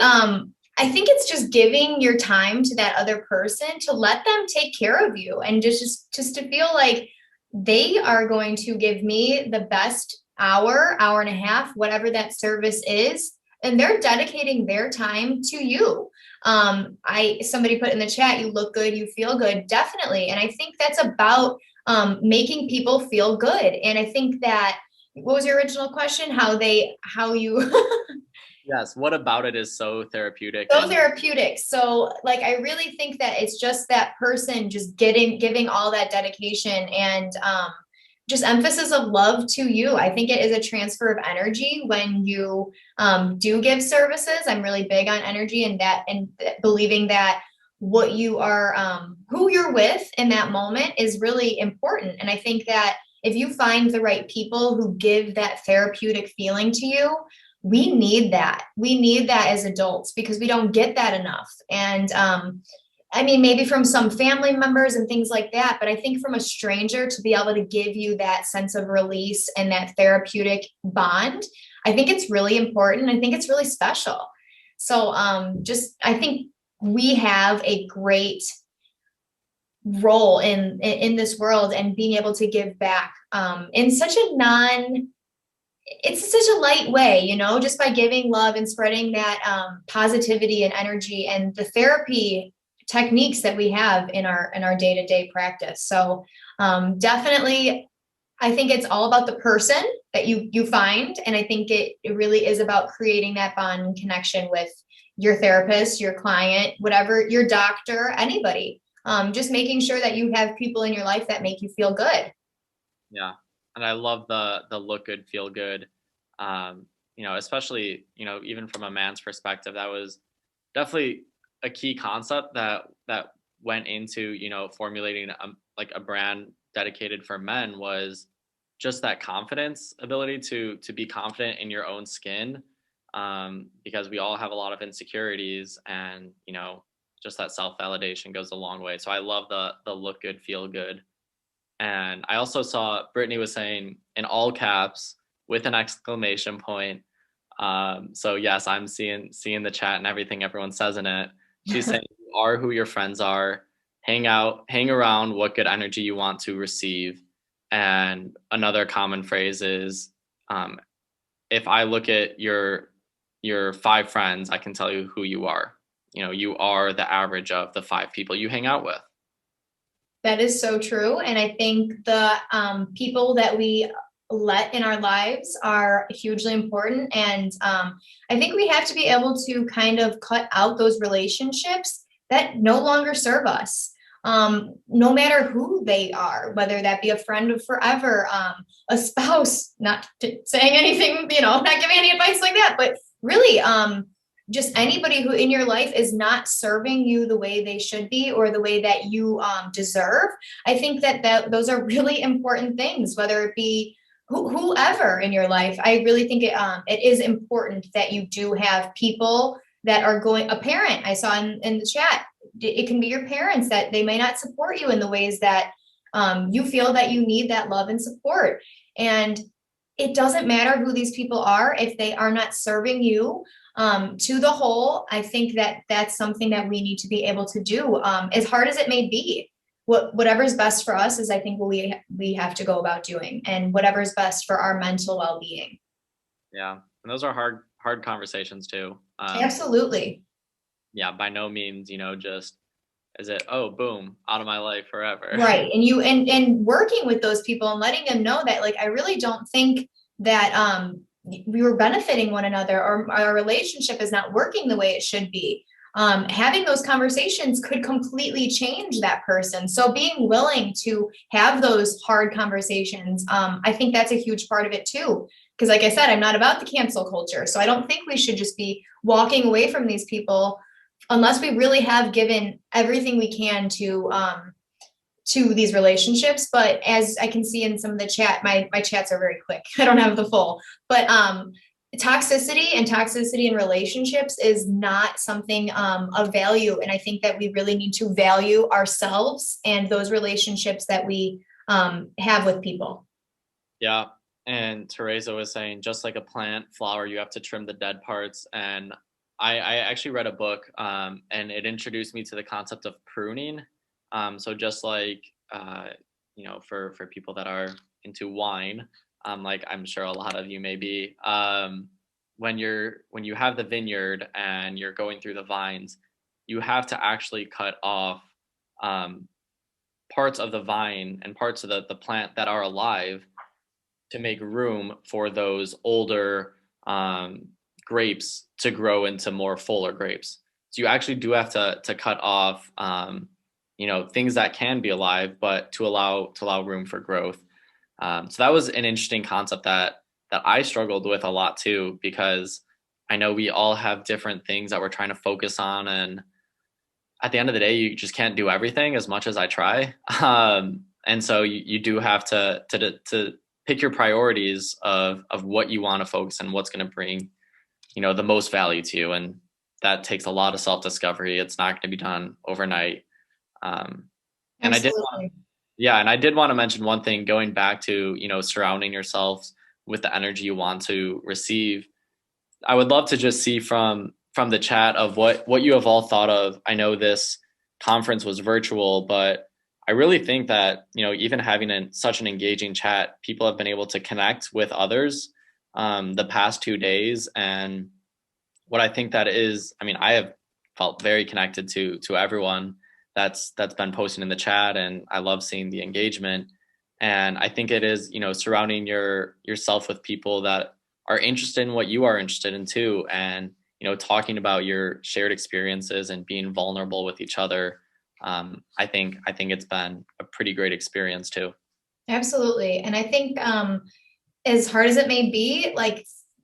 I think it's just giving your time to that other person, to let them take care of you, and just to feel like they are going to give me the best hour and a half, whatever that service is, and they're dedicating their time to you. Somebody put in the chat, you look good, you feel good. Definitely. And I think that's about making people feel good. And I think that, what was your original question? How you Yes. What about it is so therapeutic? so therapeutic. So like, I really think that it's just that person just giving all that dedication and just emphasis of love to you. I think it is a transfer of energy when you do give services. I'm really big on energy and believing that what you are, who you're with in that moment is really important. And I think that if you find the right people who give that therapeutic feeling to you, we need that. We need that as adults because we don't get that enough. And I mean, maybe from some family members and things like that, but I think from a stranger to be able to give you that sense of release and that therapeutic bond, I think it's really important. I think it's really special. So I think we have a great role in this world and being able to give back in such a it's such a light way, just by giving love and spreading that positivity and energy and the therapy techniques that we have in our day-to-day practice. So definitely, I think it's all about the person that you find. And I think it really is about creating that bond and connection with your therapist, your client, whatever, your doctor, anybody. Just making sure that you have people in your life that make you feel good. Yeah. And I love the look good, feel good. Especially, even from a man's perspective, that was definitely a key concept that went into, formulating a brand dedicated for men, was just that confidence, ability to be confident in your own skin. Because we all have a lot of insecurities, and, just that self-validation goes a long way. So I love the look good, feel good. And I also saw Brittany was saying in all caps with an exclamation point. So yes, I'm seeing the chat and everything everyone says in it. She's saying you are who your friends are. Hang out, hang around what good energy you want to receive. And another common phrase is, if I look at your 5 friends, I can tell you who you are. You are the average of the 5 people you hang out with. That is so true. And I think the people that we let in our lives are hugely important. And I think we have to be able to kind of cut out those relationships that no longer serve us. No matter who they are, whether that be a friend of forever, a spouse, not saying anything, not giving any advice like that, but really, just anybody who in your life is not serving you the way they should be or the way that you deserve. I think that those are really important things, whether it be whoever in your life. I really think it is important that you do have people that are a parent. I saw in the chat, it can be your parents that they may not support you in the ways that you feel that you need that love and support. And it doesn't matter who these people are if they are not serving you to the whole. I think that that's something that we need to be able to do, as hard as it may be. Whatever's best for us is, I think, what we have to go about doing, and whatever's best for our mental well-being. Yeah, and those are hard conversations too. Absolutely. Yeah, by no means, just is it, oh, boom, out of my life forever. Right. And you and working with those people and letting them know that, like, I really don't think that we were benefiting one another, or our relationship is not working the way it should be. Having those conversations could completely change that person. So being willing to have those hard conversations, I think that's a huge part of it too. Because like I said, I'm not about the cancel culture. So I don't think we should just be walking away from these people unless we really have given everything we can to these relationships. But as I can see in some of the chat, my chats are very quick. I don't have the full, but toxicity in relationships is not something of value. And I think that we really need to value ourselves and those relationships that we have with people. Yeah. And Teresa was saying, just like a plant flower, you have to trim the dead parts. And I actually read a book, and it introduced me to the concept of pruning. So just like, for people that are into wine, like I'm sure a lot of you may be, when you have the vineyard and you're going through the vines, you have to actually cut off parts of the vine and parts of the plant that are alive to make room for those older grapes to grow into more fuller grapes. So you actually do have to cut off things that can be alive, but to allow room for growth. So that was an interesting concept that I struggled with a lot too, because I know we all have different things that we're trying to focus on, and at the end of the day, you just can't do everything as much as I try. And so you do have to pick your priorities of what you want to focus on, what's going to bring, the most value to you. And that takes a lot of self-discovery. It's not going to be done overnight. And Absolutely. I did want to mention one thing, going back to, surrounding yourself with the energy you want to receive. I would love to just see from the chat of what you have all thought of. I know this conference was virtual, but I really think that, even having such an engaging chat, people have been able to connect with others the past 2 days. And what I think that is, I have felt very connected to everyone that's been posting in the chat, and I love seeing the engagement. And I think it is, surrounding yourself with people that are interested in what you are interested in too, and talking about your shared experiences and being vulnerable with each other. I think it's been a pretty great experience too. Absolutely. And I think as hard as it may be,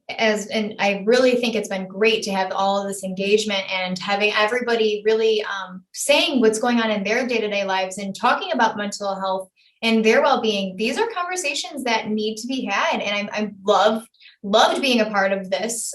and I really think it's been great to have all of this engagement and having everybody really saying what's going on in their day-to-day lives and talking about mental health and their well-being. These are conversations that need to be had. And I loved being a part of this.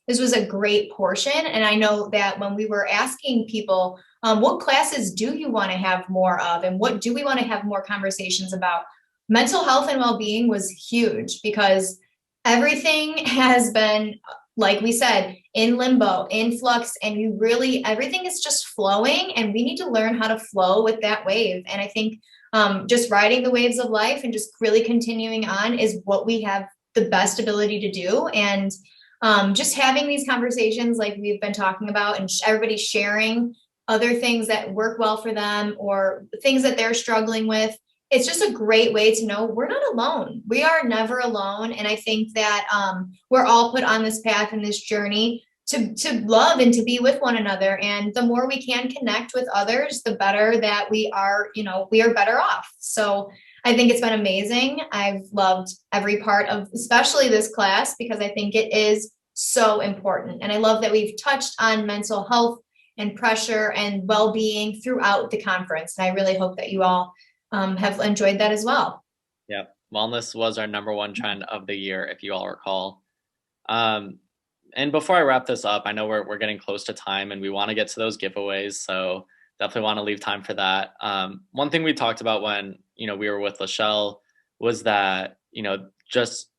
This was a great portion. And I know that when we were asking people, what classes do you want to have more of? And what do we want to have more conversations about? Mental health and well-being was huge, because everything has been, like we said, in limbo, in flux, and everything is just flowing, and we need to learn how to flow with that wave. And I think just riding the waves of life and just really continuing on is what we have the best ability to do. And just having these conversations like we've been talking about, and everybody sharing other things that work well for them or things that they're struggling with. It's just a great way to know we're not alone. We are never alone. And I think that we're all put on this path and this journey to love and to be with one another. And the more we can connect with others, the better that we are better off. So I think it's been amazing. I've loved every part of, especially this class, because I think it is so important. And I love that we've touched on mental health and pressure and well-being throughout the conference. And I really hope that you all have enjoyed that as well. Yeah, wellness was our number one trend of the year, if you all recall. And before I wrap this up, I know we're getting close to time, and we want to get to those giveaways, so definitely want to leave time for that. One thing we talked about when we were with Lachelle was that just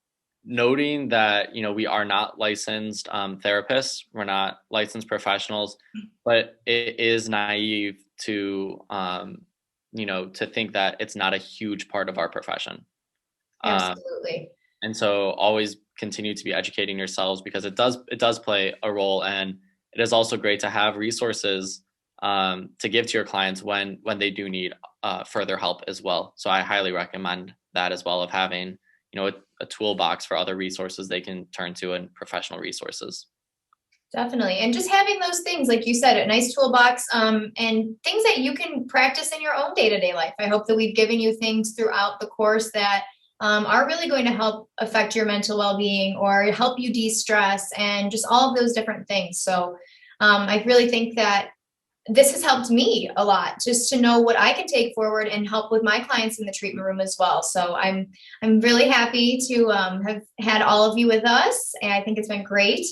noting that we are not licensed therapists, we're not licensed professionals, but it is naive to to think that it's not a huge part of our profession. Absolutely. And so always continue to be educating yourselves, because it does play a role. And it is also great to have resources to give to your clients when they do need further help as well. So I highly recommend that as well, of having a toolbox for other resources they can turn to and professional resources. Definitely. And just having those things, like you said, a nice toolbox and things that you can practice in your own day-to-day life. I hope that we've given you things throughout the course that are really going to help affect your mental well-being or help you de-stress and just all of those different things. So I really think that this has helped me a lot, just to know what I can take forward and help with my clients in the treatment room as well. So I'm really happy to have had all of you with us. And I think it's been great.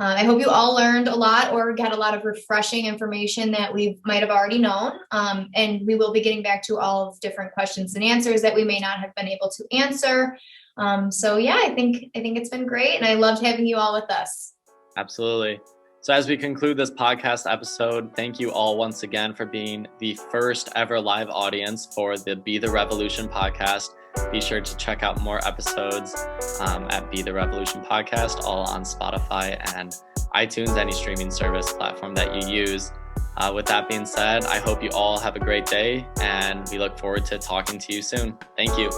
I hope you all learned a lot or got a lot of refreshing information that we might have already known. And we will be getting back to all of different questions and answers that we may not have been able to answer. So yeah, I think it's been great. And I loved having you all with us. Absolutely. So as we conclude this podcast episode, thank you all once again for being the first ever live audience for the Be the Revolution podcast. Be sure to check out more episodes at Be the Revolution Podcast, all on Spotify and iTunes, any streaming service platform that you use. With that being said, I hope you all have a great day, and we look forward to talking to you soon. Thank you.